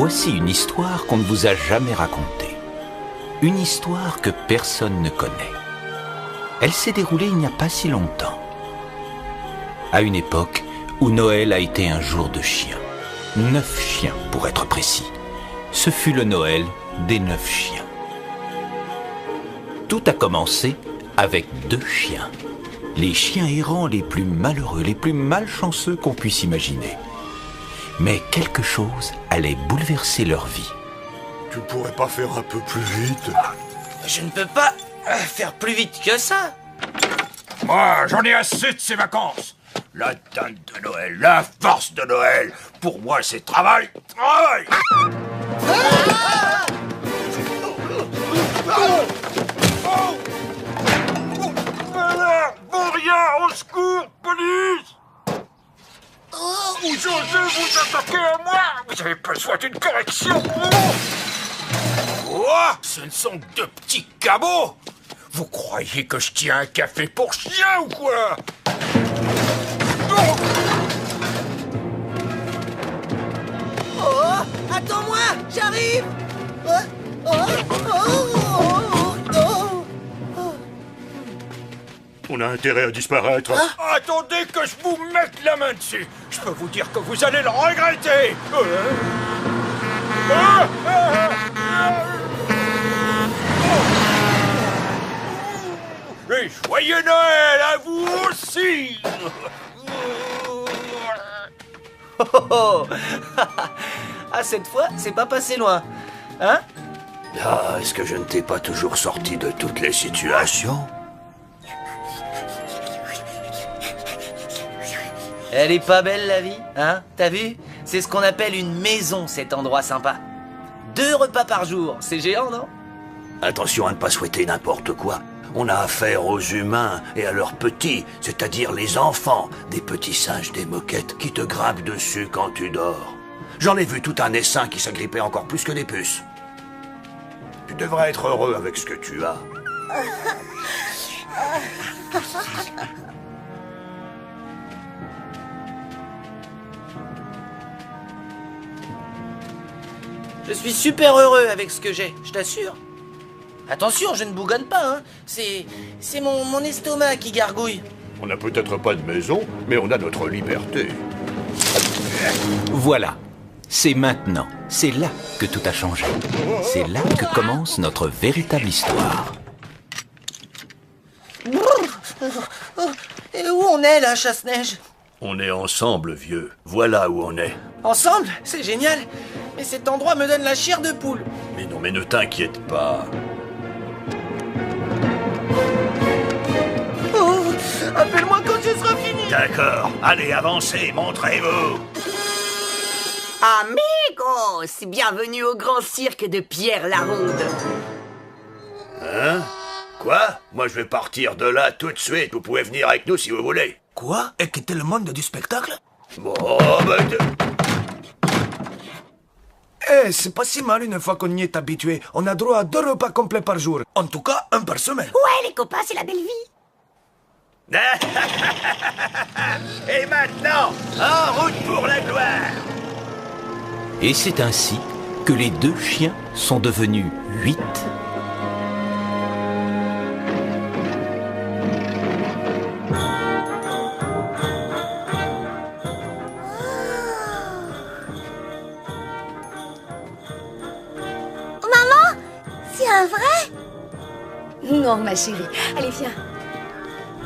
Voici une histoire qu'on ne vous a jamais racontée. Une histoire que personne ne connaît. Elle s'est déroulée il n'y a pas si longtemps. À une époque où Noël a été un jour de chien. 9 chiens pour être précis. Ce fut le Noël des 9 chiens. Tout a commencé avec 2 chiens. Les chiens errants les plus malheureux, les plus malchanceux qu'on puisse imaginer. Mais quelque chose allait bouleverser leur vie. Tu pourrais pas faire un peu plus vite? Je ne peux pas faire plus vite que ça. Moi, j'en ai assez de ces vacances. La dinde de Noël, la farce de Noël. Pour moi, c'est travail, travail. Bon, rien, au secours, police. Vous osez vous attaquer à moi? Vous avez besoin d'une correction. Quoi? Ce ne sont que de petits cabots. Vous croyez que je tiens un café pour chien ou quoi? Oh, attends-moi, j'arrive. On a intérêt à disparaître. Attendez que je vous mette la main dessus. Je peux vous dire que vous allez le regretter. Et joyeux Noël à vous aussi. Ah, cette fois, c'est pas passé loin. Hein? Ah, est-ce que je ne t'ai pas toujours sorti de toutes les situations? Elle est pas belle la vie, hein? T'as vu? C'est ce qu'on appelle une maison, cet endroit sympa. 2 repas par jour, c'est géant, non? Attention à ne pas souhaiter n'importe quoi. On a affaire aux humains et à leurs petits, c'est-à-dire les enfants, des petits singes, des moquettes qui te grimpent dessus quand tu dors. J'en ai vu tout un essaim qui s'agrippait encore plus que des puces. Tu devrais être heureux avec ce que tu as. Je suis super heureux avec ce que j'ai, je t'assure. Attention, je ne bougonne pas, hein. C'est mon estomac qui gargouille. On n'a peut-être pas de maison, mais on a notre liberté. Voilà, c'est maintenant, c'est là que tout a changé. C'est là que commence notre véritable histoire. Et où on est là, Chasse-Neige? On est ensemble, vieux. Voilà où on est. Ensemble? C'est génial. Mais cet endroit me donne la chair de poule. Mais non, mais ne t'inquiète pas. Oh, appelle-moi quand ce sera fini. D'accord, allez, avancez, montrez-vous. Amigos, bienvenue au grand cirque de Pierre Laronde. Hein? Quoi? Moi, je vais partir de là tout de suite. Vous pouvez venir avec nous si vous voulez. Quoi? Et quitter le monde du spectacle? Bon, ben... Eh, c'est pas si mal une fois qu'on y est habitué. On a droit à 2 repas complets par jour. En tout cas, 1 par semaine. Ouais, les copains, c'est la belle vie. Et maintenant, en route pour la gloire. Et c'est ainsi que les 2 chiens sont devenus 8. C'est un vrai? Non, ma chérie. Allez, viens.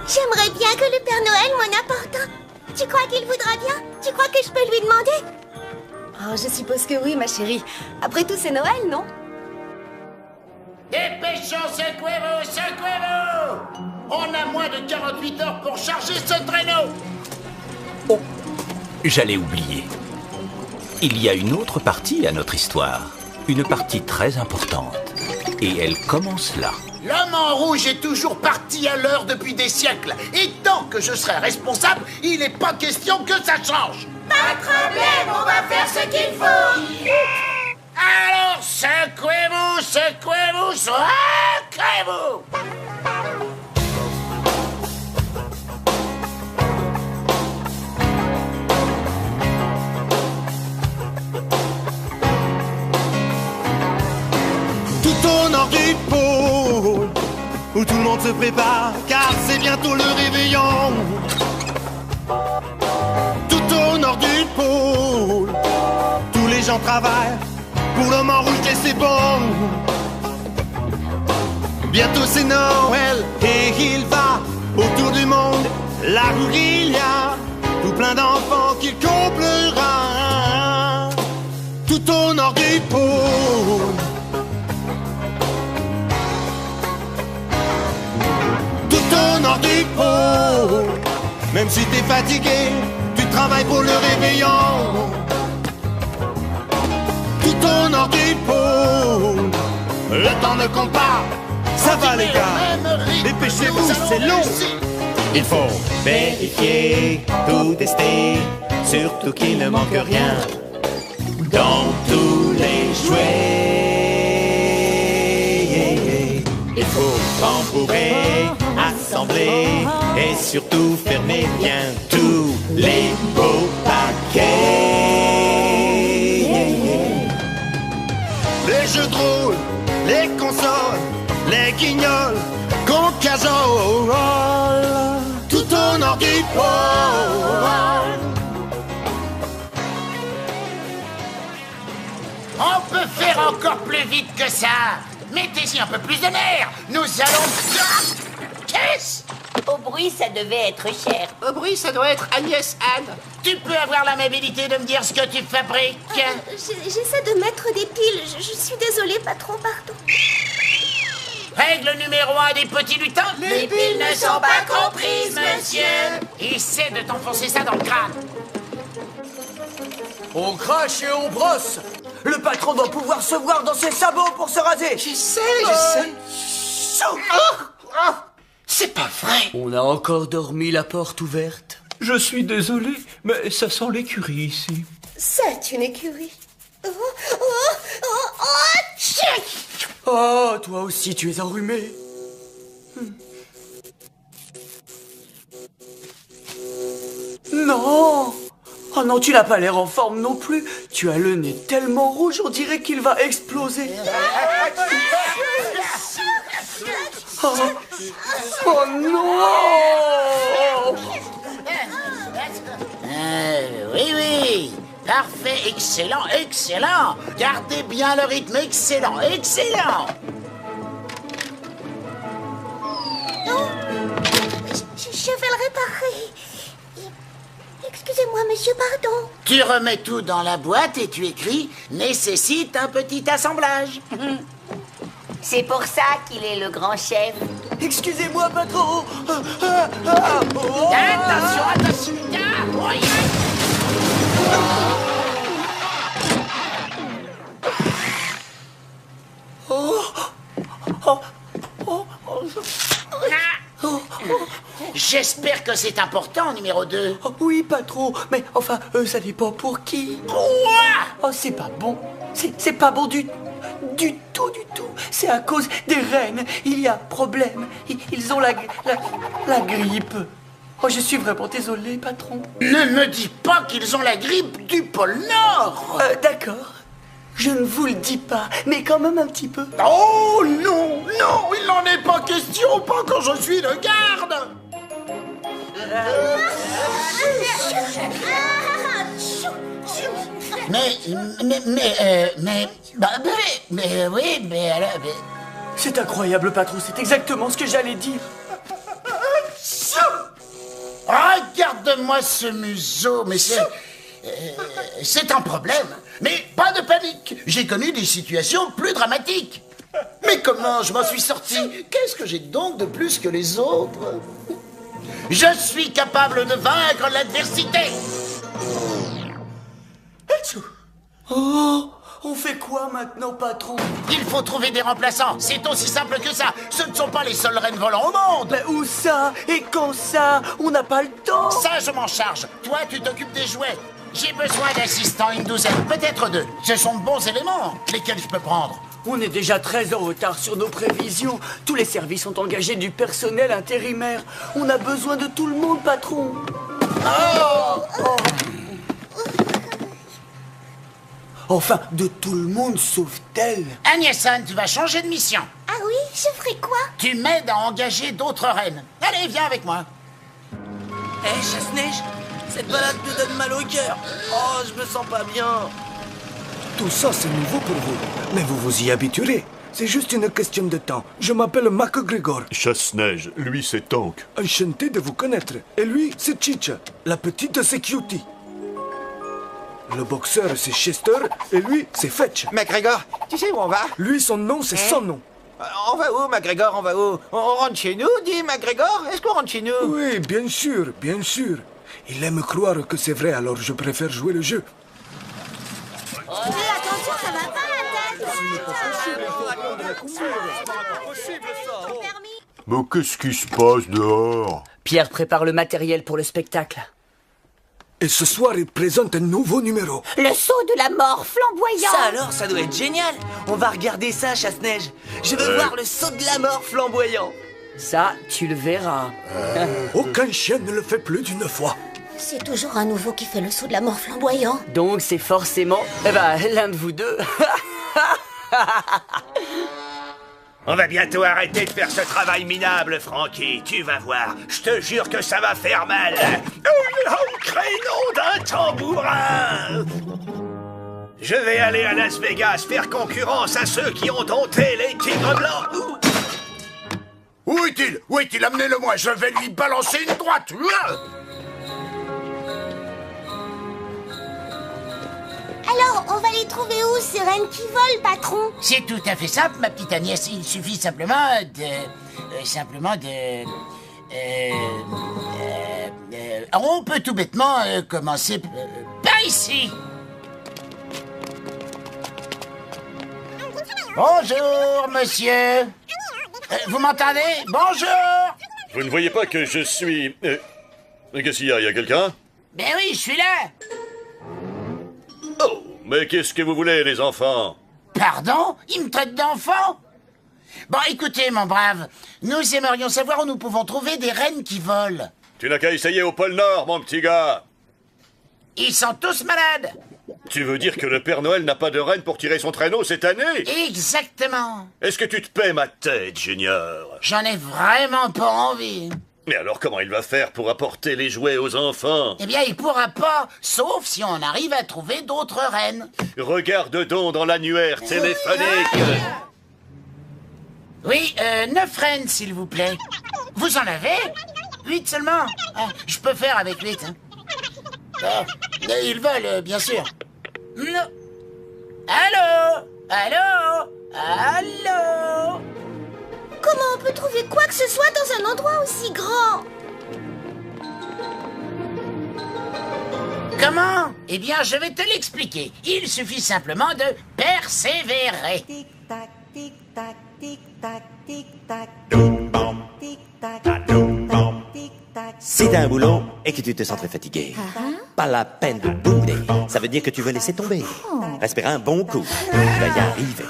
J'aimerais bien que le Père Noël m'en apporte un. Tu crois qu'il voudra bien? Tu crois que je peux lui demander? Oh, je suppose que oui, ma chérie. Après tout, c'est Noël, non? Dépêchons, secouez-vous, secouez-vous! On a moins de 48 heures pour charger ce traîneau! Oh, j'allais oublier. Il y a une autre partie à notre histoire. Une partie très importante. Et elle commence là. L'homme en rouge est toujours parti à l'heure depuis des siècles. Et tant que je serai responsable, il n'est pas question que ça change. Pas de problème, on va faire ce qu'il faut. Alors, secouez-vous, secouez-vous, secouez-vous! où tout le monde se prépare, car c'est bientôt le réveillon. Tout au nord du pôle, tous les gens travaillent pour l'homme en rouge et c'est bon. Bientôt c'est Noël et il va autour du monde, là où il y a tout plein d'enfants qu'il comblera. Tout au nord du pôle, tout au nord du pôle. Même si t'es fatigué, tu travailles pour le réveillon. Tout au nord du pôle, le temps ne compte pas. Ça va les gars, dépêchez-vous, c'est long. Il faut vérifier, tout tester, surtout qu'il ne manque rien dans tous les jouets. Il faut rembourrer, assembler et surtout fermer bien tous les beaux paquets. Les jeux de rôle, les consoles, les guignols qu'on casole tout au nord du pôle. On peut faire encore plus vite que ça. Mettez-y un peu plus de nerfs. Nous allons... Qu'est-ce? Au bruit, ça devait être cher. Au bruit, ça doit être Agnès Anne. Tu peux avoir l'amabilité de me dire ce que tu fabriques? J'essaie de mettre des piles. Je suis désolée, patron, pardon. Règle numéro 1 des petits lutins. Les piles ne sont pas comprises, monsieur. Essaie de t'enfoncer ça dans le crâne. On crache et on brosse. Le patron doit pouvoir se voir dans ses sabots pour se raser. Je sais. C'est pas vrai. On a encore dormi la porte ouverte. Je suis désolé, mais ça sent l'écurie ici. C'est une écurie. Oh, toi aussi, tu es enrhumé. Non. Oh non, tu n'as pas l'air en forme non plus. Tu as le nez tellement rouge, on dirait qu'il va exploser. Oh, oh non. Oui. Parfait, excellent. Gardez bien le rythme, excellent. Je vais le réparer. Excusez-moi, monsieur, pardon. Tu remets tout dans la boîte et tu écris « Nécessite un petit assemblage ». C'est pour ça qu'il est le grand chef. Excusez-moi, patron. Attention. J'espère que c'est important, numéro 2. Oh, oui, patron, mais enfin, ça dépend pour qui. Quoi? Oh, c'est pas bon. C'est pas bon du tout. C'est à cause des rennes. Il y a problème. Ils ont la grippe. Oh, je suis vraiment désolé, patron. Ne me dis pas qu'ils ont la grippe du pôle Nord. D'accord. Je ne vous le dis pas, mais quand même un petit peu. Oh non, il n'en est pas question, pas quand je suis de garde. Mais alors... C'est incroyable, patron, c'est exactement ce que j'allais dire. Regarde-moi ce museau, mais c'est un problème. Mais pas de panique, j'ai connu des situations plus dramatiques. Mais comment je m'en suis sorti? Qu'est-ce que j'ai donc de plus que les autres? Je suis capable de vaincre l'adversité. Oh, on fait quoi maintenant, patron? Il faut trouver des remplaçants, c'est aussi simple que ça. Ce ne sont pas les seuls rennes volants au monde. Mais où ça? Et quand ça? On n'a pas le temps. Ça, je m'en charge. Toi, tu t'occupes des jouets. J'ai besoin d'assistants, une douzaine, peut-être 2. Ce sont de bons éléments, lesquels je peux prendre. On est déjà très en retard sur nos prévisions. Tous les services ont engagé du personnel intérimaire. On a besoin de tout le monde, patron. Enfin, de tout le monde sauf d'elle. Agnès Anne, tu vas changer de mission. Ah oui? je ferai quoi? Tu m'aides à engager d'autres reines. Allez, viens avec moi. Hé, Chasse-Neige, cette balade me donne mal au cœur. Oh, je me sens pas bien. Tout ça, c'est nouveau pour vous. Mais vous vous y habituerez. C'est juste une question de temps. Je m'appelle MacGregor. Chasse-Neige, lui c'est Tank. Enchanté de vous connaître. Et lui, c'est Chicha. La petite, c'est Cutie. Le boxeur, c'est Chester. Et lui, c'est Fetch. MacGregor, tu sais où on va? Lui, son nom, c'est son nom. On va où, MacGregor? On va où? On rentre chez nous, dit MacGregor? Est-ce qu'on rentre chez nous? Oui, bien sûr, bien sûr. Il aime croire que c'est vrai, alors je préfère jouer le jeu. Mais attention, ça va pas la tête. Mais qu'est-ce qui se passe dehors? Pierre prépare le matériel pour le spectacle. Et ce soir, il présente un nouveau numéro. Le saut de la mort flamboyant. Ça alors, ça doit être génial. On va regarder ça, Chasse-Neige. Je veux voir le saut de la mort flamboyant. Ça, tu le verras. Aucun chien ne le fait plus d'une fois. C'est toujours un nouveau qui fait le saut de la mort flamboyant. Donc c'est forcément... l'un de vous deux. On va bientôt arrêter de faire ce travail minable, Frankie. Tu vas voir. Je te jure que ça va faire mal. Au créneau d'un tambourin. Je vais aller à Las Vegas faire concurrence à ceux qui ont dompté les tigres blancs. Où est-il? Où est-il? Amenez-le-moi, je vais lui balancer une droite. Alors, on va les trouver où, ces reines qui volent, patron? C'est tout à fait simple, ma petite Agnès. Il suffit simplement on peut tout bêtement commencer par ici. Bonjour, monsieur. Vous m'entendez? Bonjour. Vous ne voyez pas que je suis... Qu'est-ce qu'il y a? Il y a quelqu'un? Ben oui, je suis là. Oh, mais qu'est-ce que vous voulez, les enfants? Pardon? Il me traite d'enfant? Bon, écoutez, mon brave, nous aimerions savoir où nous pouvons trouver des reines qui volent. Tu n'as qu'à essayer au pôle Nord, mon petit gars. Ils sont tous malades. Tu veux dire que le Père Noël n'a pas de reine pour tirer son traîneau cette année? Exactement. Est-ce que tu te paies ma tête, Junior? J'en ai vraiment pas envie. Mais alors comment il va faire pour apporter les jouets aux enfants? Eh bien, il pourra pas, sauf si on arrive à trouver d'autres reines. Regarde donc dans l'annuaire téléphonique. Oui, 9 reines, s'il vous plaît. Vous en avez? 8 seulement? Ah, je peux faire avec 8. Hein. Ah, ils veulent, bien sûr. Non. Allô? Allô? Allô? Comment on peut trouver quoi que ce soit dans un endroit aussi grand? Comment? Eh bien, je vais te l'expliquer. Il suffit simplement de persévérer. Tic-tac, tic-tac, tic-tac, tic-tac. Si t'as un boulot et que tu te sens très fatigué, pas la peine de bouder. Ça veut dire que tu veux laisser tomber. Respire un bon coup. Tu vas y arriver.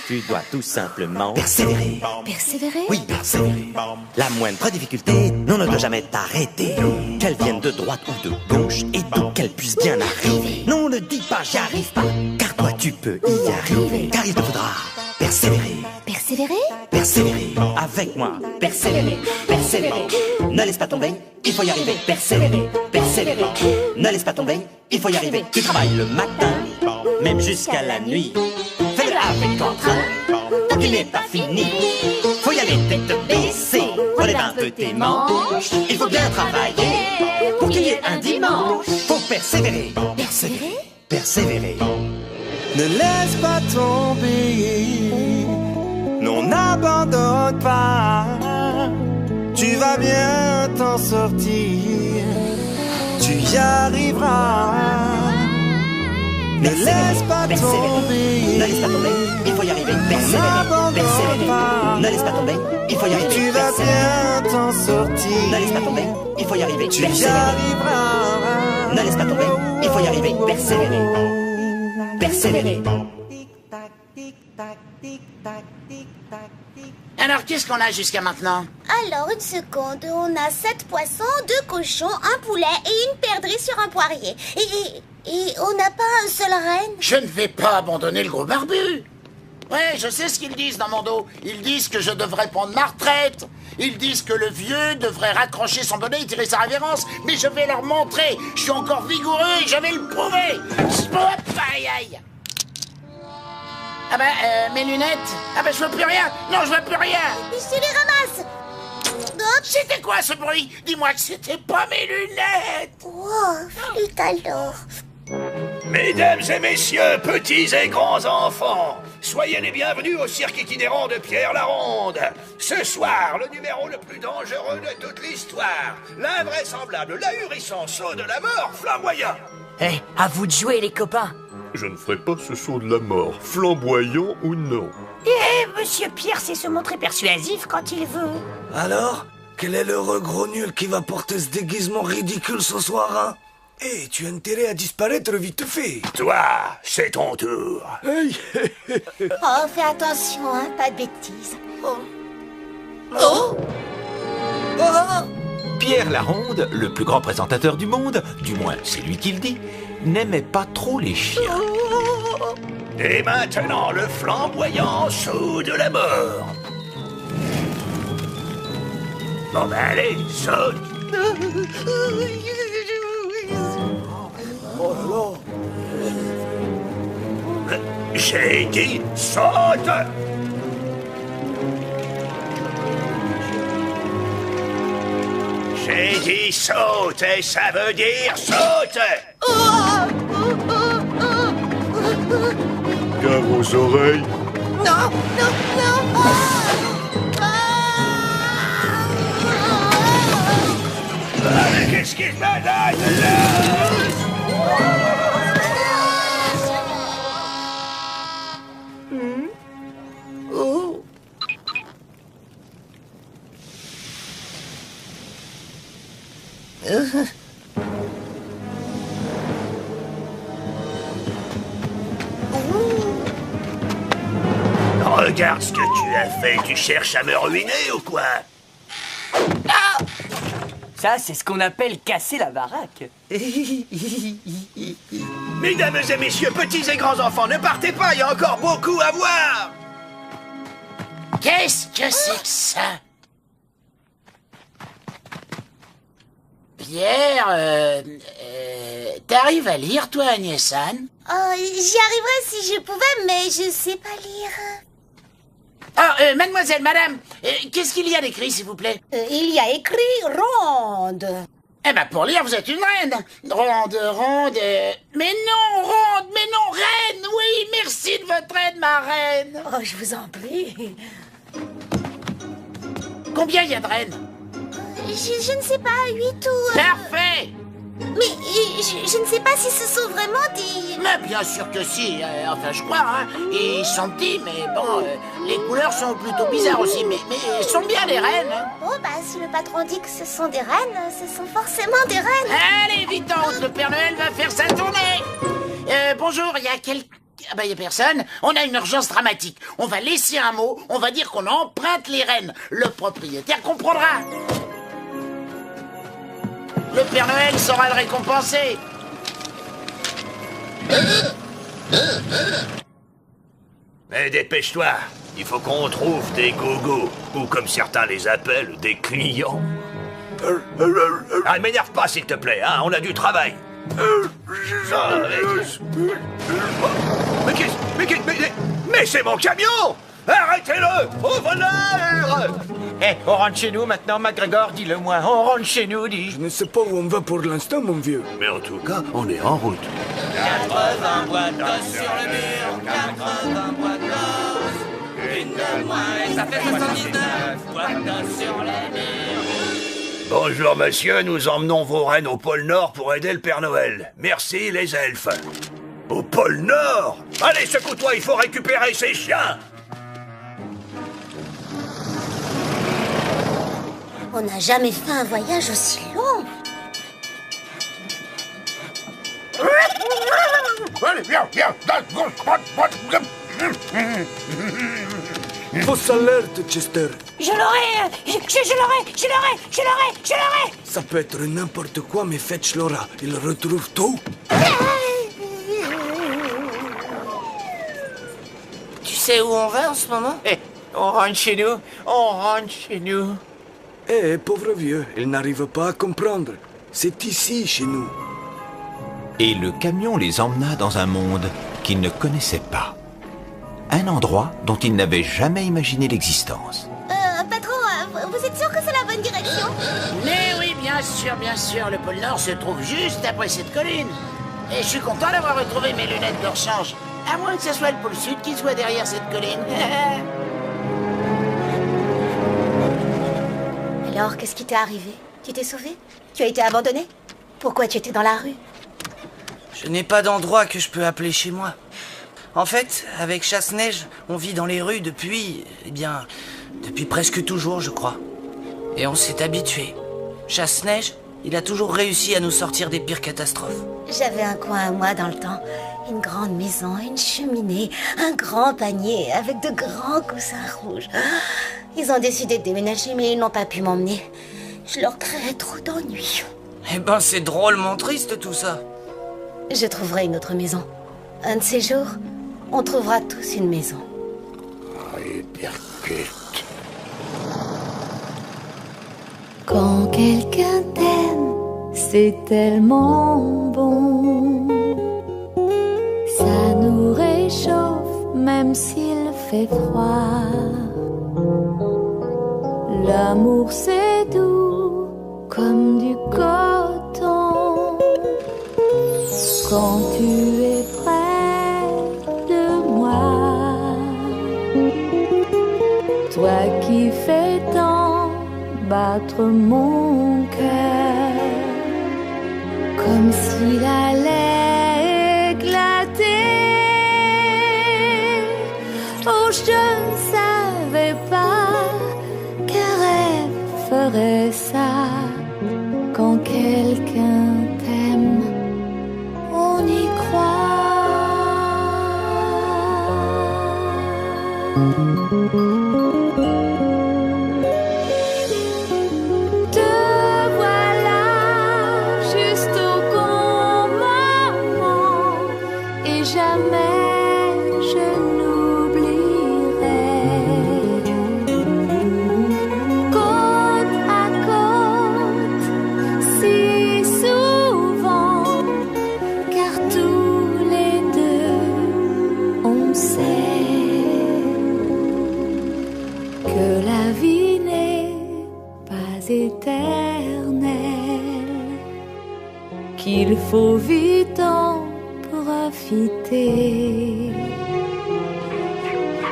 Tu dois tout simplement persévérer. Persévérer? Oui, persévérer. La moindre difficulté, non, ne doit jamais t'arrêter. Qu'elle vienne de droite ou de gauche et d'où qu'elle puisse bien arriver. Non, ne dis pas j'y arrive pas, car toi tu peux y arriver. Car il te faudra persévérer. Persévérer? Persévérer. Avec moi. Persévérer. Persévérer. Ne laisse pas tomber, il faut y arriver. Persévérer. Persévérer. Ne laisse pas tomber, il faut y arriver. Tu travailles le matin, même jusqu'à la nuit. Fais-le avec entrain, tant qu'il n'est pas fini. Faut y aller tête baissée, relève un peu tes manches. Il faut bien travailler pour qu'il y ait un dimanche. Faut persévérer. Persévérer? Persévérer. Ne laisse pas tomber, non n'abandonne pas. Tu vas bien t'en sortir, tu y arriveras. Ne laisse pas tomber, ne laisse pas tomber, il faut y arriver. Persévérer, persévérer. Ne laisse pas tomber, il faut y arriver. Tu vas bien t'en sortir, ne laisse pas tomber, il faut y arriver. Tu y arriveras. Ne laisse pas tomber, il faut y arriver. Persévérer. Persévérer. Alors, qu'est-ce qu'on a jusqu'à maintenant? Alors, une seconde. On a 7 poissons, 2 cochons, un poulet et une perdrix sur un poirier. Et on n'a pas un seul renne? Je ne vais pas abandonner le gros barbu. Ouais, je sais ce qu'ils disent dans mon dos. Ils disent que je devrais prendre ma retraite. Ils disent que le vieux devrait raccrocher son bonnet et tirer sa révérence. Mais je vais leur montrer. Je suis encore vigoureux et je vais le prouver. Hop, aïe, aïe. Ah bah, mes lunettes. Ah bah, je veux plus rien. Non, je veux plus rien. Je les ramasse. C'était quoi ce bruit? Dis-moi que c'était pas mes lunettes. Oh, flûte alors. Mesdames et messieurs, petits et grands enfants, soyez les bienvenus au cirque itinérant de Pierre Laronde. Ce soir, le numéro le plus dangereux de toute l'histoire, l'invraisemblable, l'ahurissant saut de la mort flamboyant. Eh, à vous de jouer les copains. Je ne ferai pas ce saut de la mort, flamboyant ou non. Eh, Monsieur Pierre sait se montrer persuasif quand il veut. Alors, quel est l'heureux gros nul qui va porter ce déguisement ridicule ce soir, hein? Eh, tu as intérêt à disparaître vite fait. Toi, c'est ton tour. Hey. Oh, fais attention, hein, pas de bêtises. Pierre Laronde, le plus grand présentateur du monde, du moins c'est lui qui le dit, n'aimait pas trop les chiens. Et maintenant, le flamboyant saut de la mort. Bon ben allez, saute. Oh là là. J'ai dit saute. J'ai dit saute et ça veut dire saute. Gare aux oreilles. Non, non, non. Mais qu'est-ce qui se passe là? Regarde ce que tu as fait, tu cherches à me ruiner ou quoi? Ça, c'est ce qu'on appelle casser la baraque. Mesdames et messieurs, petits et grands enfants, ne partez pas, il y a encore beaucoup à voir. Qu'est-ce que c'est que ça? Pierre, t'arrives à lire, toi, Agnès Anne? Oh, j'y arriverais si je pouvais, mais je sais pas lire. Ah, mademoiselle, madame, qu'est-ce qu'il y a d'écrit, s'il vous plaît? Il y a écrit ronde. Eh ben, pour lire, vous êtes une reine. Ronde, ronde, mais non, ronde, mais non, reine. Oui, merci de votre aide, ma reine. Oh, je vous en prie. Combien il y a de reines? Je ne sais pas, 8 ou... Parfait. Mais je ne sais pas si ce sont vraiment des... Mais bien sûr que si, enfin je crois, hein. Ils sont petits, mais bon, les couleurs sont plutôt bizarres aussi, mais ils sont bien des reines. Hein. Bon, bah si le patron dit que ce sont des reines, ce sont forcément des reines. Allez, vite en route, le Père Noël va faire sa tournée. Bonjour, il y a quelqu'un... Ah bah il y a personne, on a une urgence dramatique. On va laisser un mot, on va dire qu'on emprunte les rênes. Le propriétaire comprendra. Le Père Noël saura le récompenser. Mais dépêche-toi, il faut qu'on trouve des gogos, ou comme certains les appellent, des clients. Ah, ne m'énerve pas s'il te plaît, hein, on a du travail. Mais c'est mon camion! Arrêtez-le! Au voleur! Eh, on rentre chez nous maintenant, MacGregor, dis-le moi. On rentre chez nous, dis. Je ne sais pas où on va pour l'instant, mon vieux. Mais en tout cas, on est en route. 80 boîtes d'os sur le mur, 80 boîtes d'os. Une de moins, et ça fait 79 boîtes d'os sur le mur. Bonjour monsieur, nous emmenons vos reines au pôle Nord pour aider le Père Noël. Merci les elfes. Au pôle Nord? Allez, secoue-toi, il faut récupérer ces chiens. On n'a jamais fait un voyage aussi long. Allez, viens, viens. Fausse alerte, Chester. Je l'aurai, je l'aurai. Ça peut être n'importe quoi, mais Fetch l'aura. Il retrouve tout. Tu sais où on va en ce moment? Eh, on rentre chez nous, on rentre chez nous. Eh, pauvre vieux, il n'arrive pas à comprendre. C'est ici, chez nous. Et le camion les emmena dans un monde qu'ils ne connaissaient pas. Un endroit dont ils n'avaient jamais imaginé l'existence. Patron, vous êtes sûr que c'est la bonne direction? Mais oui, bien sûr, le pôle Nord se trouve juste après cette colline. Et je suis content d'avoir retrouvé mes lunettes de rechange. À moins que ce soit le pôle Sud qui soit derrière cette colline. Alors, qu'est-ce qui t'est arrivé? Tu t'es sauvé? Tu as été abandonné? Pourquoi tu étais dans la rue? Je n'ai pas d'endroit que je peux appeler chez moi. En fait, avec Chasse-Neige, on vit dans les rues depuis presque toujours, je crois. Et on s'est habitué. Chasse-Neige, il a toujours réussi à nous sortir des pires catastrophes. J'avais un coin à moi dans le temps. Une grande maison, une cheminée, un grand panier avec de grands coussins rouges. Ils ont décidé de déménager, mais ils n'ont pas pu m'emmener. Je leur créais trop d'ennuis. Eh ben, c'est drôlement triste tout ça. Je trouverai une autre maison. Un de ces jours, on trouvera tous une maison. Quand quelqu'un t'aime, c'est tellement bon. Ça nous réchauffe même s'il fait froid. L'amour c'est doux comme du coton. Quand tu es près de moi, toi qui fais tant battre mon cœur, comme s'il allait éclater. Oh, je ne savais pas qu'un rêve ferait ça. Quand quelqu'un t'aime, on y Te voilà juste au bon moment, et jamais je n'oublierai. Côte à côte, si souvent, car tous les deux on sait que la vie n'est pas éternelle, qu'il faut vite en profiter.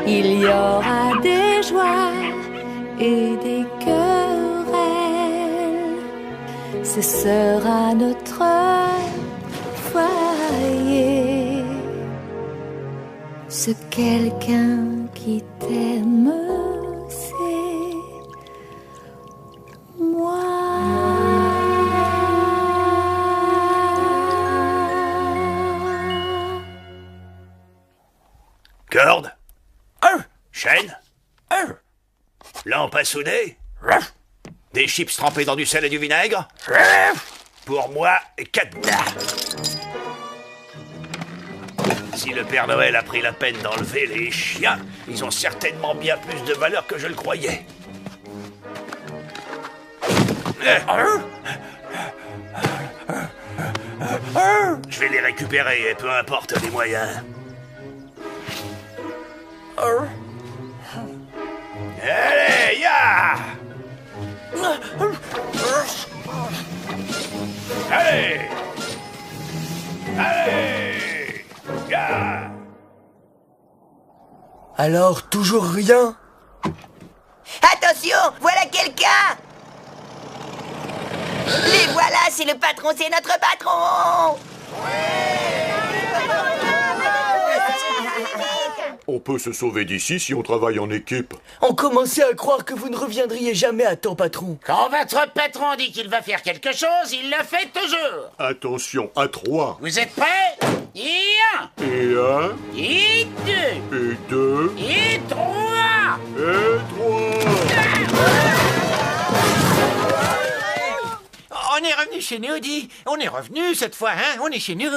Il y aura des joies et des querelles, ce sera notre foyer. Ce quelqu'un qui t'aime, c'est moi. Corde? Chaîne? Lampe à souder? Des chips trempés dans du sel et du vinaigre? Pour moi, cadenas. Si le Père Noël a pris la peine d'enlever les chiens, ils ont certainement bien plus de valeur que je le croyais. Je vais les récupérer, et peu importe les moyens. Allez, ya! Allez! Allez! Ya! Alors, toujours rien? Attention, voilà quelqu'un! Les voilà, c'est le patron, c'est notre patron! On peut se sauver d'ici si on travaille en équipe. On commençait à croire que vous ne reviendriez jamais à temps, patron. Quand votre patron dit qu'il va faire quelque chose, il le fait toujours! Attention, à 3. Vous êtes prêts? Et 1, Et 1, et 2, et 2, et 3! et 3. On est revenu chez nous, dis. On est revenu cette fois, hein. On est chez nous.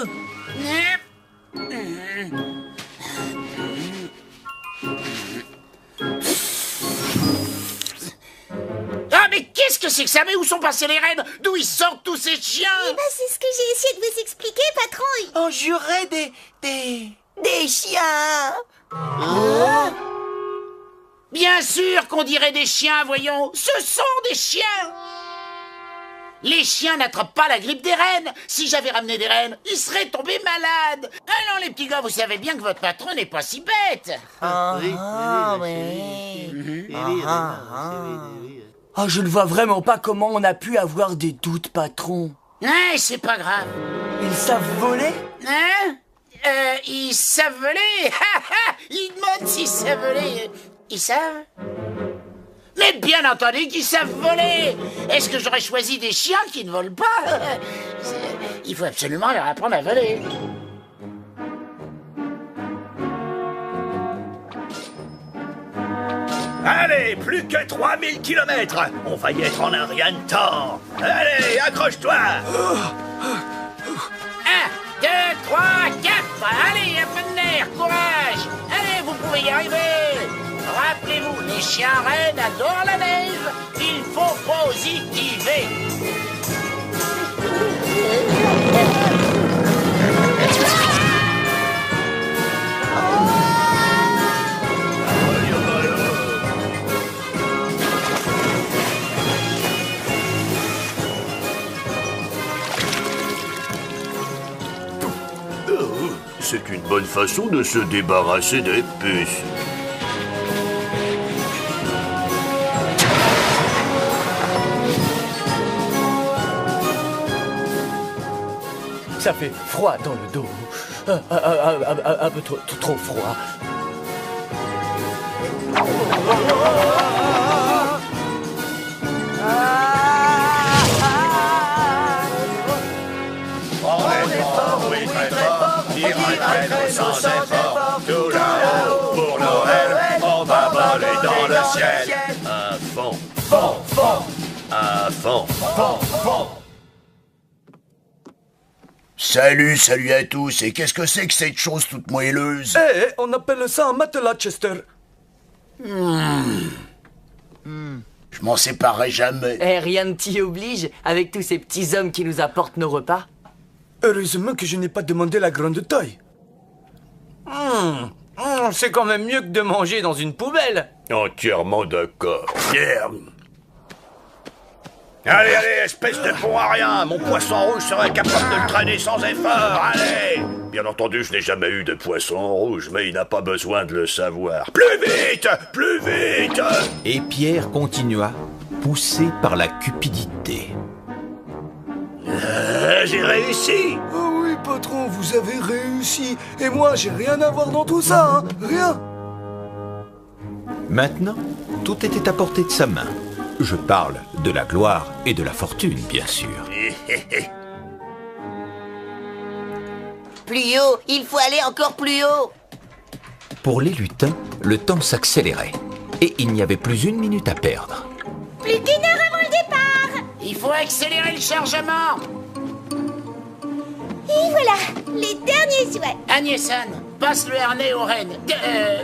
que c'est que ça? Mais où sont passés les rennes? D'où ils sortent tous ces chiens? Eh ben, c'est ce que j'ai essayé de vous expliquer, patron. On jurait des chiens. Bien sûr qu'on dirait des chiens, voyons. Ce sont des chiens. Les chiens n'attrapent pas la grippe des rennes. Si j'avais ramené des rennes, ils seraient tombés malades. Alors les petits gars, vous savez bien que votre patron n'est pas si bête. Ah, je ne vois vraiment pas comment on a pu avoir des doutes, patron. Ouais, c'est pas grave. Ils savent voler? Hein? Ils savent voler. Ils demandent s'ils savent voler. Ils savent? Mais bien entendu qu'ils savent voler. Est-ce que j'aurais choisi des chiens qui ne volent pas? Il faut absolument leur apprendre à voler. Allez, plus que 3000 kilomètres. On va y être en un rien de temps. Allez, accroche-toi. 1, 2, 3, 4. Allez, un peu de nerf, courage. Allez, vous pouvez y arriver. Rappelez-vous, les chiens rennes adorent la neige. Il faut positiver. C'est une bonne façon de se débarrasser des puces. Ça fait froid dans le dos. Un peu trop froid. Sans effort, tout là-haut pour Noël, on va voler dans le ciel. À fond, à fond. Salut à tous. Et qu'est-ce que c'est que cette chose toute moelleuse? On appelle ça un matelas, Chester. Je m'en séparerai jamais. Rien ne t'y oblige, avec tous ces petits hommes qui nous apportent nos repas. Heureusement que je n'ai pas demandé la grande taille. C'est quand même mieux que de manger dans une poubelle. Entièrement d'accord. Pierre. Allez, espèce de bon à rien. Mon poisson rouge serait capable de le traîner sans effort. Allez. Bien entendu, je n'ai jamais eu de poisson rouge, mais il n'a pas besoin de le savoir. Plus vite, plus vite. Et Pierre continua, poussé par la cupidité. J'ai réussi. Oh oui, patron, vous avez réussi. Et moi, j'ai rien à voir dans tout ça, hein. Rien. Maintenant, tout était à portée de sa main. Je parle de la gloire et de la fortune, bien sûr. Plus haut, il faut aller encore plus haut. Pour les lutins, le temps s'accélérait. Et il n'y avait plus une minute à perdre. Plus d'1 heure avant le départ. Il faut accélérer le chargement. Et voilà, les derniers souhaits. Agnès-Anne, passe le harnais aux rennes.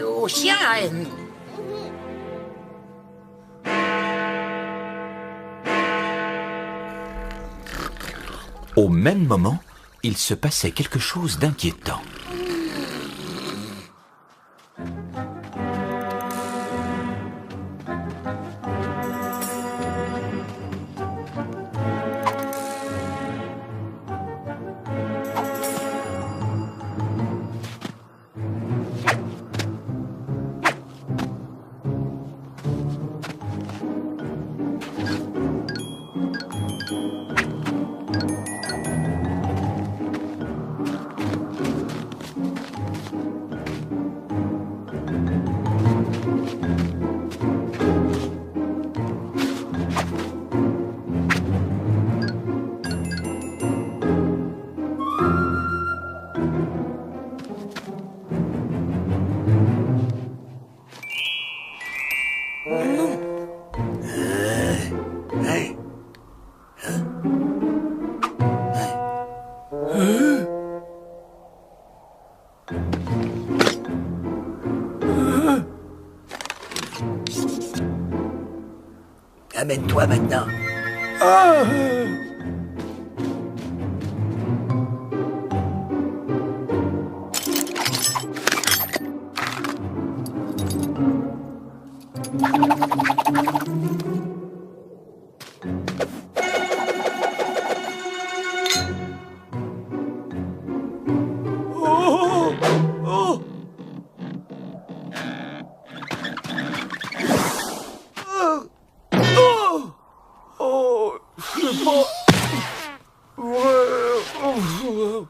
Aux chiens à rennes. Au même moment, il se passait quelque chose d'inquiétant. Amène-toi maintenant. Ah! Oh! Oh! Oh! Oh! Je sais pas. Ouais. Oh.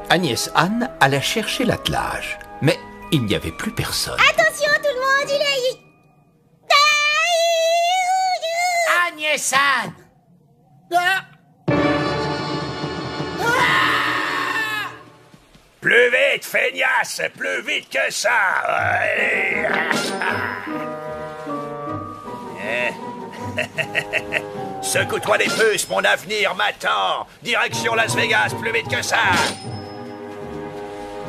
Agnès Anne alla chercher l'attelage, mais il n'y avait plus personne. Attention tout le monde, il est... Agnès Anne! Ah! Plus vite, feignasse! Plus vite que ça! Allez. Secoue-toi les puces, mon avenir m'attend! Direction Las Vegas, plus vite que ça!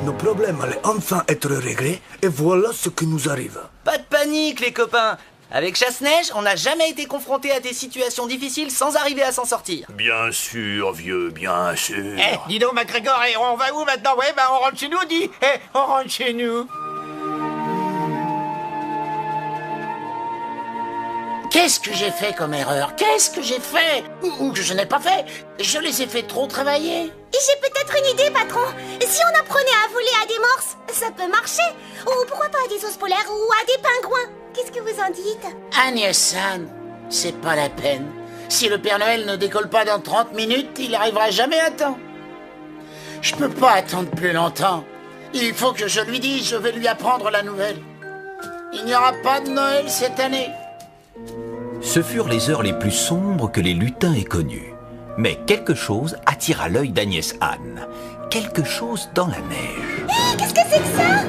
Nos problèmes allaient enfin être réglés, et voilà ce qui nous arrive. Pas de panique, les copains. Avec Chasse-Neige, on n'a jamais été confronté à des situations difficiles sans arriver à s'en sortir. Bien sûr, vieux, bien sûr. Eh, dis donc, MacGregor, on va où maintenant? Ouais, on rentre chez nous, dis. On rentre chez nous. Qu'est-ce que j'ai fait comme erreur? Qu'est-ce que j'ai fait? Ou que je n'ai pas fait? Je les ai fait trop travailler. J'ai peut-être une idée, patron. Si on apprenait à voler à des morses, ça peut marcher. Ou pourquoi pas à des ours polaires ou à des pingouins. Qu'est-ce que vous en dites? Agnès Anne, c'est pas la peine. Si le Père Noël ne décolle pas dans 30 minutes, il n'arrivera jamais à temps. Je peux pas attendre plus longtemps. Il faut que je lui dise, je vais lui apprendre la nouvelle. Il n'y aura pas de Noël cette année. Ce furent les heures les plus sombres que les lutins aient connues. Mais quelque chose attira l'œil d'Agnès Anne. Quelque chose dans la neige. Hé, qu'est-ce que c'est que ça?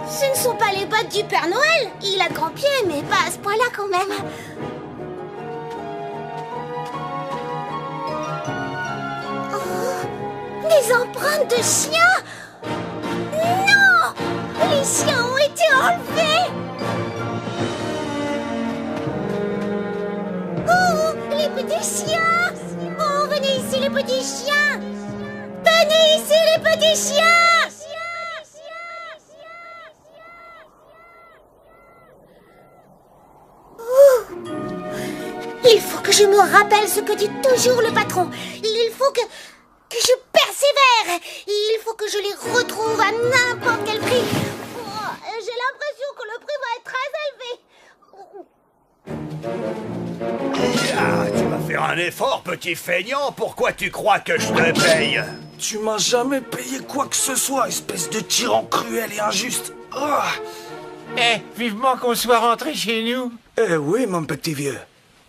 Ce ne sont pas les bottes du Père Noël. Il a de grands pieds, mais pas à ce point-là quand même. Oh, des empreintes de chiens. Non! Les chiens ont été enlevés. Oh, les petits chiens. Oh, venez ici les petits chiens. Venez ici les petits chiens. Il faut que je me rappelle ce que dit toujours le patron. Il faut que je persévère. Il faut que je les retrouve à n'importe quel prix. Oh, j'ai l'impression que le prix va être très élevé. Ah, tu vas faire un effort, petit feignant. Pourquoi tu crois que je te paye? Tu m'as jamais payé quoi que ce soit, espèce de tyran cruel et injuste. Vivement qu'on soit rentré chez nous. Eh oui, mon petit vieux.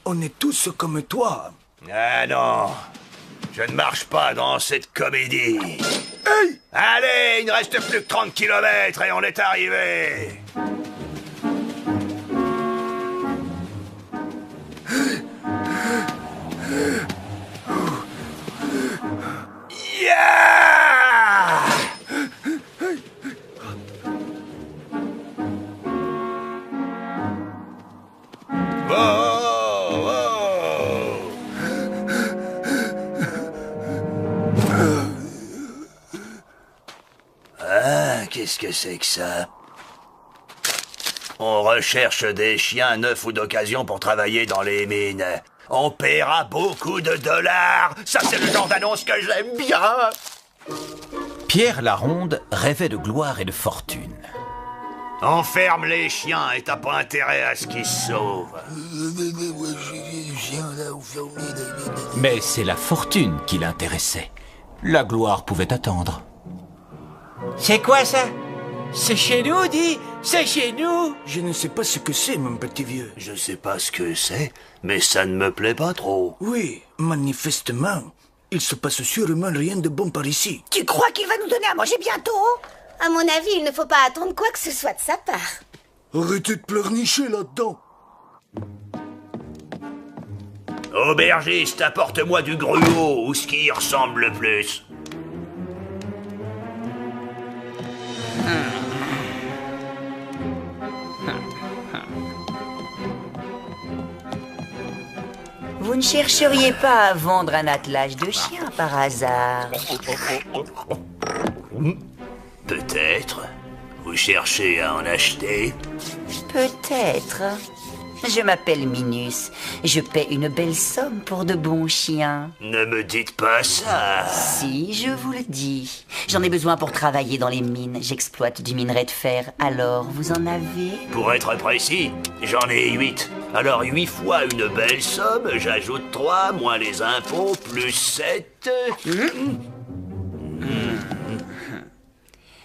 On est tous comme toi. Ah non, je ne marche pas dans cette comédie. Hey! Allez, il ne reste plus que 30 km et on est arrivé. Yeah! Ah, qu'est-ce que c'est que ça? On recherche des chiens neufs ou d'occasion pour travailler dans les mines. On paiera beaucoup de dollars. Ça, c'est le genre d'annonce que j'aime bien. Pierre Laronde rêvait de gloire et de fortune. Enferme les chiens et t'as pas intérêt à ce qu'ils se sauvent. Mais c'est la fortune qui l'intéressait. La gloire pouvait attendre. C'est quoi ça? C'est chez nous, dis? C'est chez nous? Je ne sais pas ce que c'est, mon petit vieux. Je sais pas ce que c'est, mais ça ne me plaît pas trop. Oui, manifestement. Il se passe sûrement rien de bon par ici. Tu crois qu'il va nous donner à manger bientôt? À mon avis, il ne faut pas attendre quoi que ce soit de sa part. Arrêtez de pleurnicher là-dedans. Aubergiste, apporte-moi du gruau ou ce qui y ressemble le plus. Vous ne chercheriez pas à vendre un attelage de chiens par hasard? Peut-être. Vous cherchez à en acheter? Peut-être. Je m'appelle Minus. Je paie une belle somme pour de bons chiens. Ne me dites pas ça. Si, je vous le dis. J'en ai besoin pour travailler dans les mines. J'exploite du minerai de fer. Alors, vous en avez? Pour être précis, j'en ai 8. Alors 8 fois une belle somme, j'ajoute 3, moins les impôts, plus 7...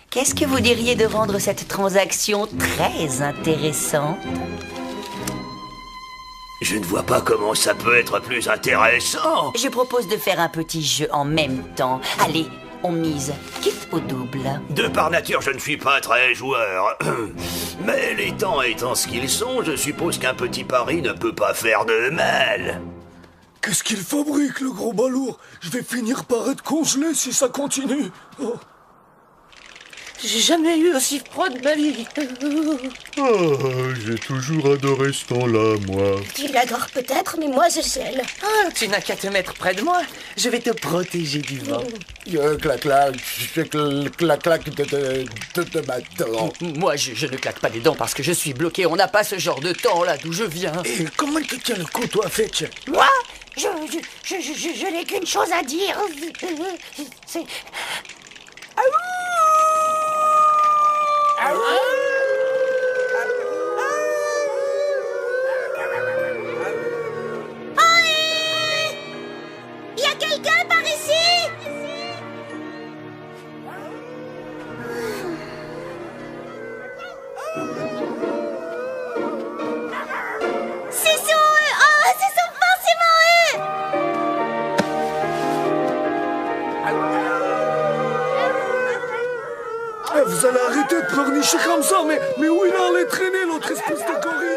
Qu'est-ce que vous diriez de vendre cette transaction très intéressante? Je ne vois pas comment ça peut être plus intéressant. Je propose de faire un petit jeu en même temps. Allez, on mise, quitte au double. De par nature, je ne suis pas très joueur. Mais les temps étant ce qu'ils sont, je suppose qu'un petit pari ne peut pas faire de mal. Qu'est-ce qu'il fabrique, le gros balourd? Je vais finir par être congelé si ça continue. Oh. J'ai jamais eu aussi froid de ma vie. J'ai toujours adoré ce temps-là, moi. Tu l'adores peut-être, mais moi je gèle. Ah, tu n'as qu'à te mettre près de moi. Je vais te protéger du vent. Clac-clac de ma dent. Moi, je ne claque pas des dents parce que je suis bloqué. On n'a pas ce genre de temps là d'où je viens. Et comment tu tiens le coup, toi, Fetch? Moi, je n'ai qu'une chose à dire. C'est... Il y a quelqu'un par ici? C'est sont eux! Oh, ce sont forcément eux! Vous allez arrêter de pleurnicher comme ça, mais où il a allé traîner, l'autre espèce de gorille?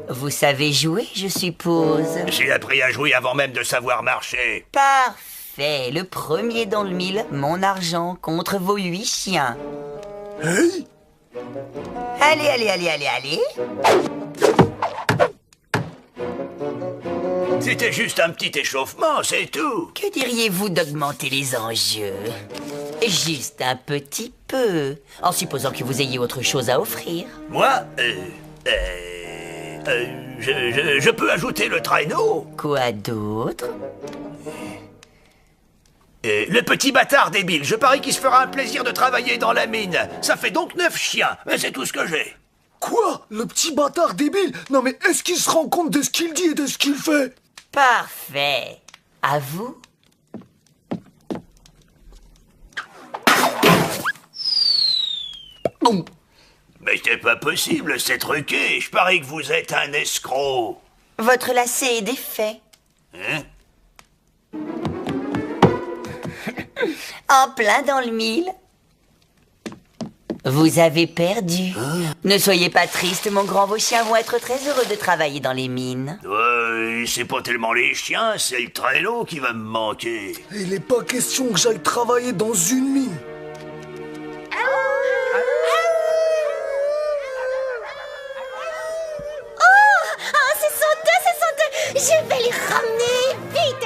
Vous savez jouer, je suppose? J'ai appris à jouer avant même de savoir marcher. Parfait. Le premier dans le mille, mon argent contre vos 8 chiens. Hey! Allez. C'était juste un petit échauffement, c'est tout. Que diriez-vous d'augmenter les enjeux? Juste un petit peu, en supposant que vous ayez autre chose à offrir. Moi, je peux ajouter le traîneau. Quoi d'autre? Le petit bâtard débile, je parie qu'il se fera un plaisir de travailler dans la mine. Ça fait donc 9 chiens, mais c'est tout ce que j'ai. Quoi? Le petit bâtard débile? Non mais est-ce qu'il se rend compte de ce qu'il dit et de ce qu'il fait? Parfait. À vous? Mais c'est pas possible, c'est truqué. Je parie que vous êtes un escroc. Votre lacet est défait. Hein? En plein dans le mille. Vous avez perdu. Ne soyez pas triste, mon grand, vos chiens vont être très heureux de travailler dans les mines. C'est pas tellement les chiens, c'est le traîneau qui va me manquer. Il n'est pas question que j'aille travailler dans une mine. Je vais les ramener, vite.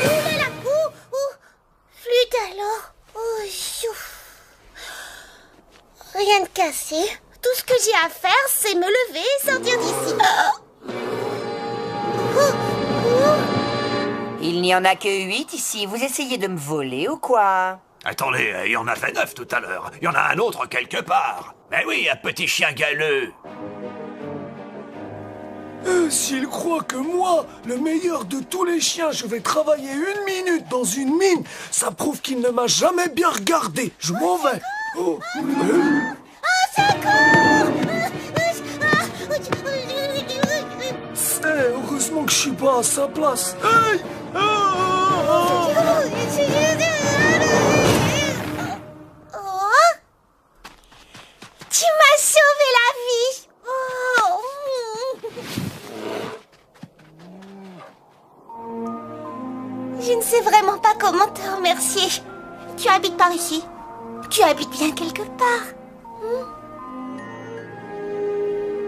Oulala, flûte alors. Rien de cassé. Tout ce que j'ai à faire, c'est me lever et sortir d'ici. Il n'y en a que 8 ici. Vous essayez de me voler ou quoi? Attendez, il y en avait 9 tout à l'heure. Il y en a un autre quelque part. Mais oui, un petit chien galeux. S'il croit que moi, le meilleur de tous les chiens, je vais travailler 1 minute dans une mine, ça prouve qu'il ne m'a jamais bien regardé. Je m'en vais. Heureusement que je suis pas à sa place. Hey! Tu m'as sauvé la vie. Je ne sais vraiment pas comment te remercier. Tu habites par ici. Tu habites bien quelque part.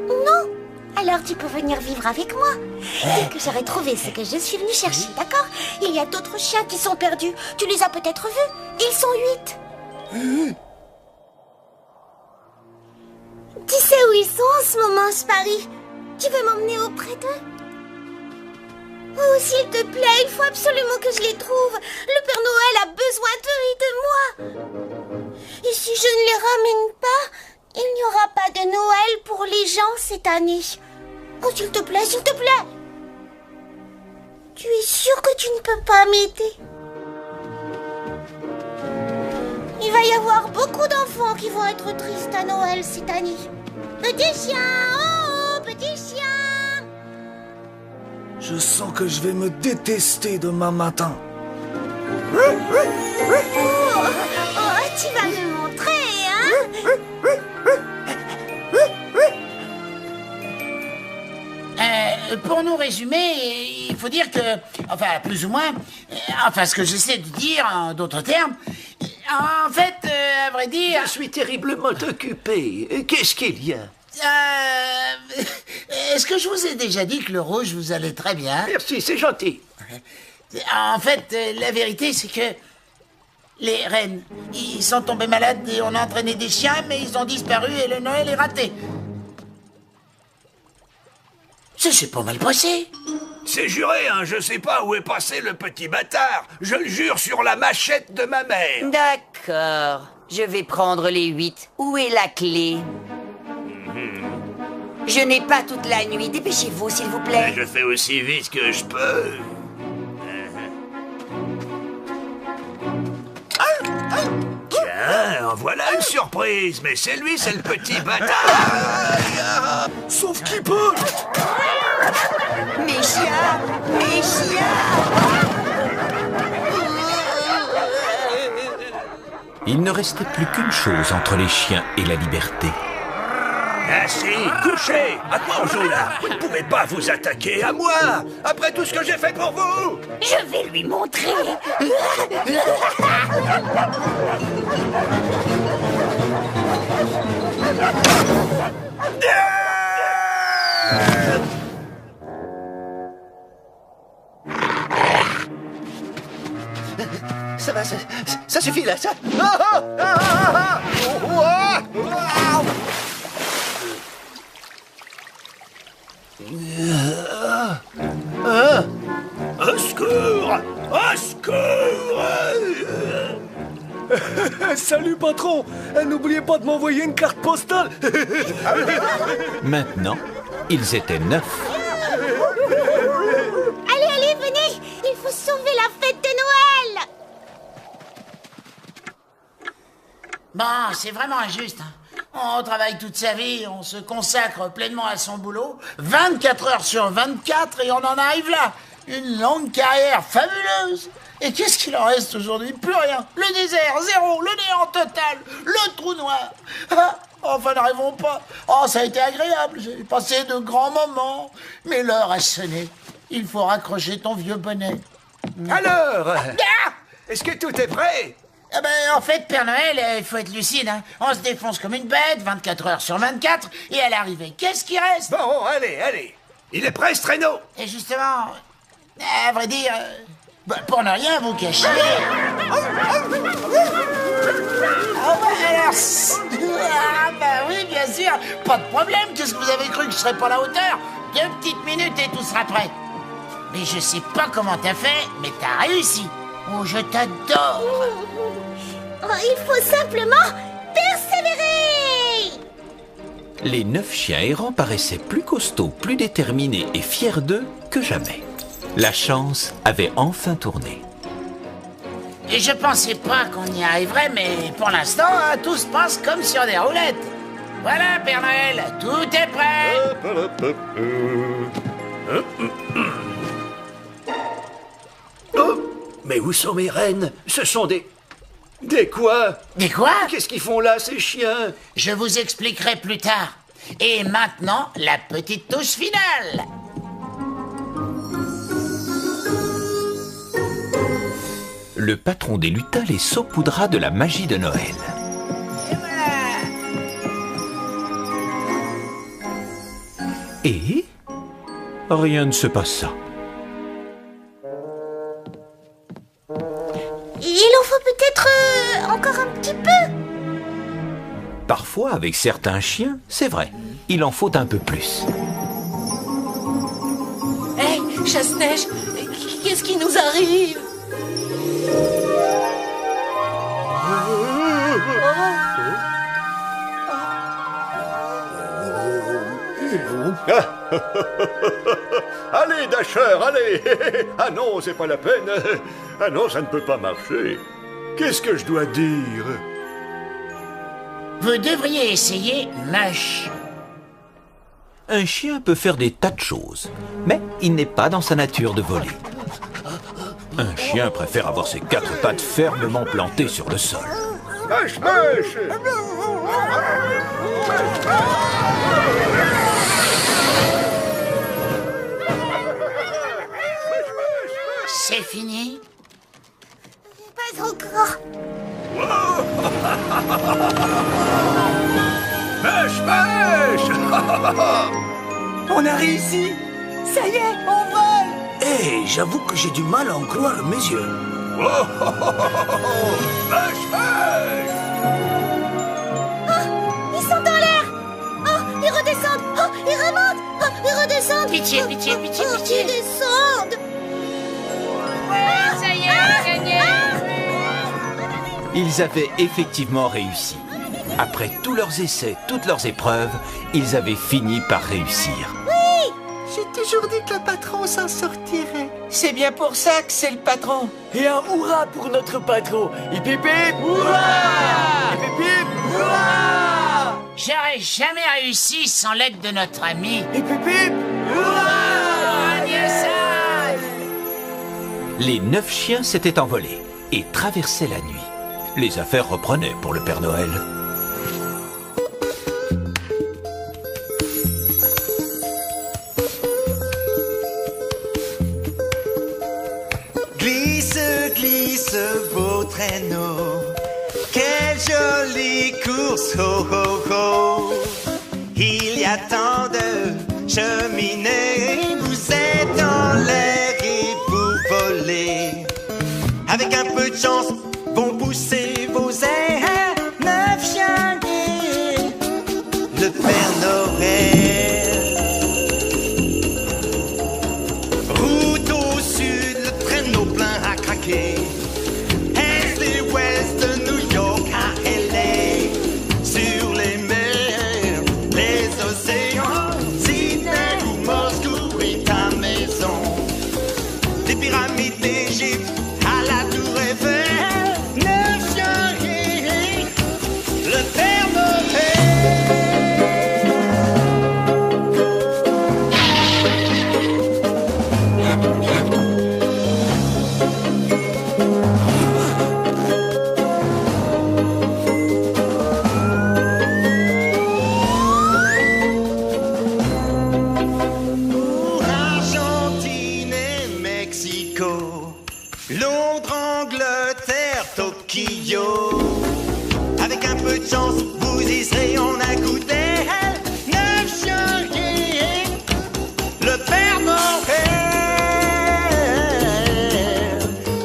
Non. Alors tu peux venir vivre avec moi. Dès que j'aurai trouvé ce que je suis venue chercher, d'accord? Il y a d'autres chiens qui sont perdus. Tu les as peut-être vus. Ils sont 8. Tu sais où ils sont en ce moment, Spary? Tu veux m'emmener auprès d'eux? Oh, s'il te plaît, il faut absolument que je les trouve. Le Père Noël a besoin d'eux et de moi. Et si je ne les ramène pas, il n'y aura pas de Noël pour les gens cette année. Oh, s'il te plaît, s'il te plaît. Tu es sûr que tu ne peux pas m'aider? Il va y avoir beaucoup d'enfants qui vont être tristes à Noël cette année. Petit chien, oh, petit chien. Je sens que je vais me détester demain matin. Tu vas me montrer, hein? Pour nous résumer, il faut dire que, enfin, plus ou moins, ce que j'essaie de dire en d'autres termes, en fait, à vrai dire... Je suis terriblement occupé. Qu'est-ce qu'il y a? Est-ce que je vous ai déjà dit que le rouge vous allait très bien? Merci, c'est gentil. En fait, la vérité, c'est que les rennes, ils sont tombés malades et on a entraîné des chiens, mais ils ont disparu et le Noël est raté. Ça s'est pas mal passé. C'est juré, hein, je sais pas où est passé le petit bâtard. Je le jure sur la machette de ma mère. D'accord. Je vais prendre les 8. Où est la clé? Je n'ai pas toute la nuit. Dépêchez-vous, s'il vous plaît. Mais je fais aussi vite que je peux. Tiens, en voilà une surprise. Mais c'est lui, c'est le petit bâtard. Sauf qui peut. Mes chiens! Mes chiens! Il ne restait plus qu'une chose entre les chiens et la liberté. Ainsi, couchez! À quoi on joue là? Vous ne pouvez pas vous attaquer à moi! Après tout ce que j'ai fait pour vous! Je vais lui montrer! Ça va, ça suffit là, ça... Au secours! Au secours! Salut patron. N'oubliez pas de m'envoyer une carte postale. Maintenant, ils étaient 9. Allez, allez, venez. Il faut sauver la fête de Noël. Bon, c'est vraiment injuste, hein. On travaille toute sa vie, on se consacre pleinement à son boulot, 24 heures sur 24, et on en arrive là. Une longue carrière fabuleuse. Et qu'est-ce qu'il en reste aujourd'hui? Plus rien. Le désert, zéro, le néant total, le trou noir. Ah, enfin, n'arrivons pas. Oh, ça a été agréable, j'ai passé de grands moments. Mais l'heure a sonné. Il faut raccrocher ton vieux bonnet. Alors, Ah! est-ce que tout est prêt? Ah ben, en fait, Père Noël, il faut être lucide, hein. On se défonce comme une bête, 24 heures sur 24, et à l'arrivée, qu'est-ce qui reste? Bon, allez, allez. Il est prêt, ce traîneau? Et justement, à vrai dire, pour ne rien vous cacher... Ah bah alors... Ah bah oui, bien sûr, pas de problème. Qu'est-ce que vous avez cru que je serais pas à la hauteur? 2 petites minutes et tout sera prêt. Mais je sais pas comment t'as fait, mais t'as réussi. Oh, je t'adore. Oh, il faut simplement persévérer. Les 9 chiens errants paraissaient plus costauds, plus déterminés et fiers d'eux que jamais. La chance avait enfin tourné. Et je pensais pas qu'on y arriverait, mais pour l'instant, tout se passe comme sur des roulettes. Voilà, Père Noël, tout est prêt. Oh, mais où sont mes rennes? Ce sont des... Des quoi? Des quoi? Qu'est-ce qu'ils font là, ces chiens? Je vous expliquerai plus tard. Et maintenant, la petite touche finale. Le patron des lutins les saupoudra de la magie de Noël. Et voilà. Et rien ne se passa. Il en faut peut-être encore un petit peu. Parfois, avec certains chiens, c'est vrai, il en faut un peu plus. Hé, Chasse-Neige, qu'est-ce qui nous arrive? Allez, Dasher, allez. Ah non, c'est pas la peine. Ah non, ça ne peut pas marcher. Qu'est-ce que je dois dire? Vous devriez essayer Mush. Un chien peut faire des tas de choses, mais il n'est pas dans sa nature de voler. Un chien préfère avoir ses 4 pattes fermement plantées sur le sol. Mush, mush. C'est fini? Pas encore. Mush, mush. On a réussi. Ça y est, on vole. Eh, j'avoue que j'ai du mal à en croire mes yeux. Mush, mush. Oh, ils sont dans l'air. Oh, ils redescendent. Oh, ils remontent. Oh, ils redescendent. Pitié, pitié, pitié, Oh, pitié. ils descendent. Ouais, ça y est, on a gagné. Ils avaient effectivement réussi. Après tous leurs essais, toutes leurs épreuves, ils avaient fini par réussir. J'ai toujours dit que le patron s'en sortirait. C'est bien pour ça que c'est le patron. Et un hurrah pour notre patron. Hip hip hip. Hurrah! Hip hip hip. Hurrah! J'aurais jamais réussi sans l'aide de notre ami. Hip hip hip. Hurrah! Agnès! Les 9 chiens s'étaient envolés et traversaient la nuit. Les affaires reprenaient pour le Père Noël. Glisse, glisse vos traîneaux. Quelle jolie course, ho ho ho. Il y a tant de cheminées. Vous êtes en l'air et vous volez. Avec un peu de chance, vont pousser vos airs. 9 chiens et le Père Noël. Route au sud, le traîneau plein à craquer. Est et ouest, New Londres, Angleterre, Tokyo. Avec un peu de chance, vous y serez en un coup d'aile. 9 janvier, le Père Noël.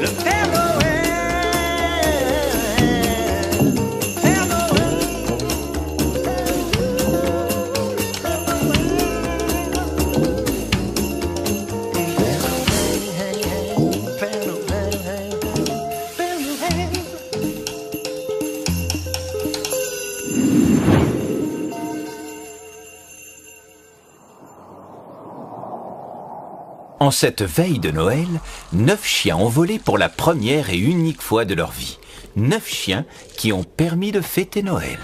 Le Père En cette veille de Noël, 9 chiens ont volé pour la première et unique fois de leur vie. 9 chiens qui ont permis de fêter Noël.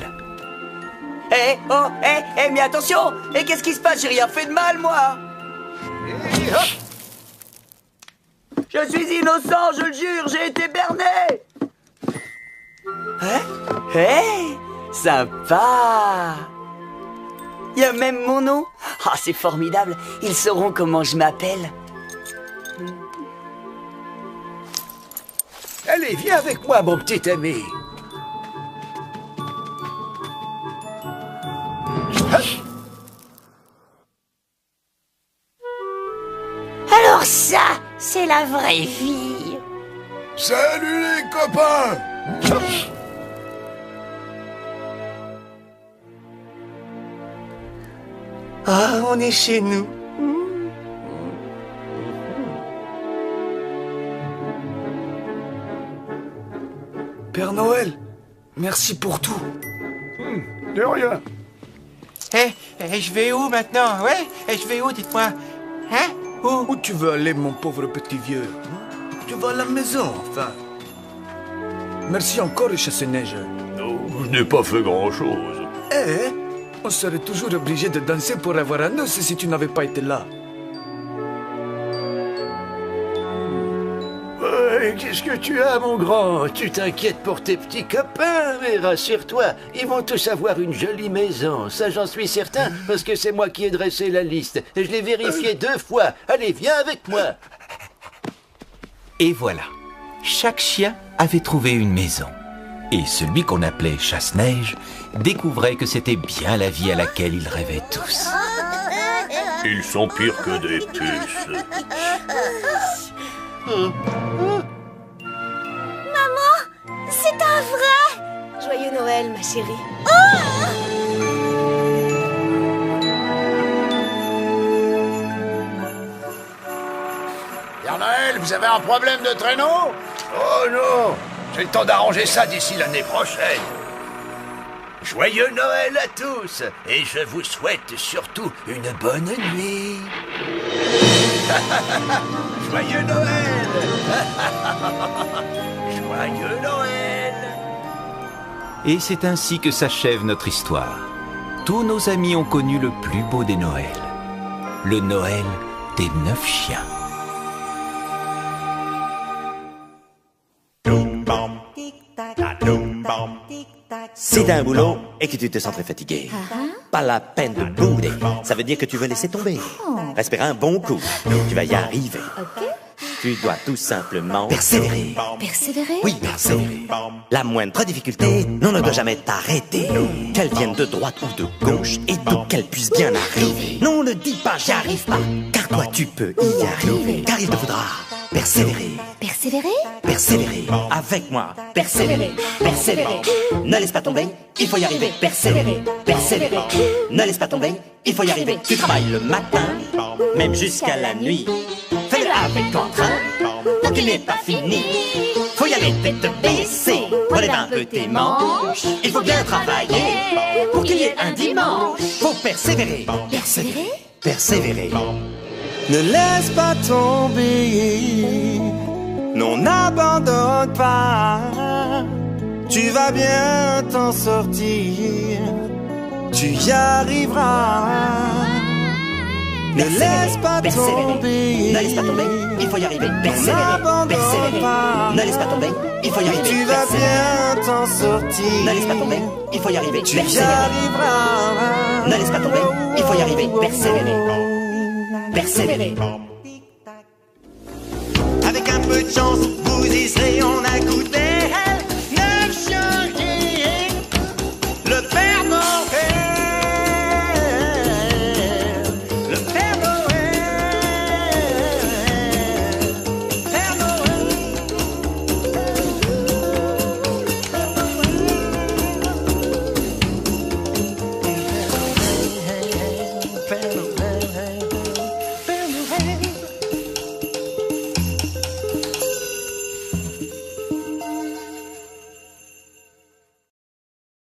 Mais attention! Qu'est-ce qui se passe? J'ai rien fait de mal, moi! Je suis innocent, je le jure, j'ai été berné! Sympa! Il y a même mon nom? Ah, c'est formidable, ils sauront comment je m'appelle. Allez, viens avec moi, mon petit ami. Alors ça, c'est la vraie vie. Salut les copains! Ah, on est chez nous. Père Noël, merci pour tout. De rien. Je vais où maintenant? Ouais, je vais où, dites-moi? Hein? Où tu veux aller, mon pauvre petit vieux? Tu vas à la maison, enfin. Merci encore, Chasse-Neige. Non, je n'ai pas fait grand-chose. On serait toujours obligé de danser pour avoir un os si tu n'avais pas été là. Qu'est-ce que tu as, mon grand? Tu t'inquiètes pour tes petits copains, mais rassure-toi, ils vont tous avoir une jolie maison. Ça, j'en suis certain, parce que c'est moi qui ai dressé la liste. Et je l'ai vérifié 2 fois. Allez, viens avec moi. Et voilà, chaque chien avait trouvé une maison. Et celui qu'on appelait Chasse-Neige découvrait que c'était bien la vie à laquelle ils rêvaient tous. Ils sont pires que des puces. Maman, c'est un vrai! Joyeux Noël, ma chérie. Père Noël, vous avez un problème de traîneau? Oh non, j'ai le temps d'arranger ça d'ici l'année prochaine. Joyeux Noël à tous, et je vous souhaite surtout une bonne nuit. Joyeux Noël. Joyeux Noël. Et c'est ainsi que s'achève notre histoire. Tous nos amis ont connu le plus beau des Noëls. Le Noël des 9 chiens. Si t'as un boulot et que tu te sens très fatigué, pas la peine de bouder. Ça veut dire que tu veux laisser tomber. Respire un bon coup. Tu vas y arriver. Tu dois tout simplement persévérer. Persévérer? Oui, persévérer. La moindre difficulté, non, ne doit jamais t'arrêter. Qu'elle vienne de droite ou de gauche, et d'où qu'elle puisse bien arriver. Non, ne dis pas j'y arrive pas, car toi tu peux y arriver. Car il te faudra persévérer. Persévérer? Persévérer. Avec moi, persévérer. Persévérer. Ne laisse pas tomber, il faut y arriver. Persévérer. Persévérer. Ne laisse pas tomber, il faut y arriver. Tu travailles le matin, même jusqu'à la nuit. Fais-le avec entrain, pour qu'il n'est pas fini. Faut y aller tête baissée, relève un peu tes manches. Il faut bien travailler, pour qu'il y ait un dimanche. Faut persévérer. Persévérer? Persévérer. Ne laisse pas tomber, non, n'abandonne pas. Tu vas bien t'en sortir, tu y arriveras. Ne laisse pas tomber, ne laisse pas tomber, il faut y arriver. Persévérer, persévérer. Ne laisse pas tomber, il faut y arriver. Tu vas bien t'en sortir. Ne laisse pas tomber, il faut y arriver. Tu y arriveras. Ne laisse pas tomber, il faut y arriver. Persévérer, persévérer. Avec un peu peu de chance, vous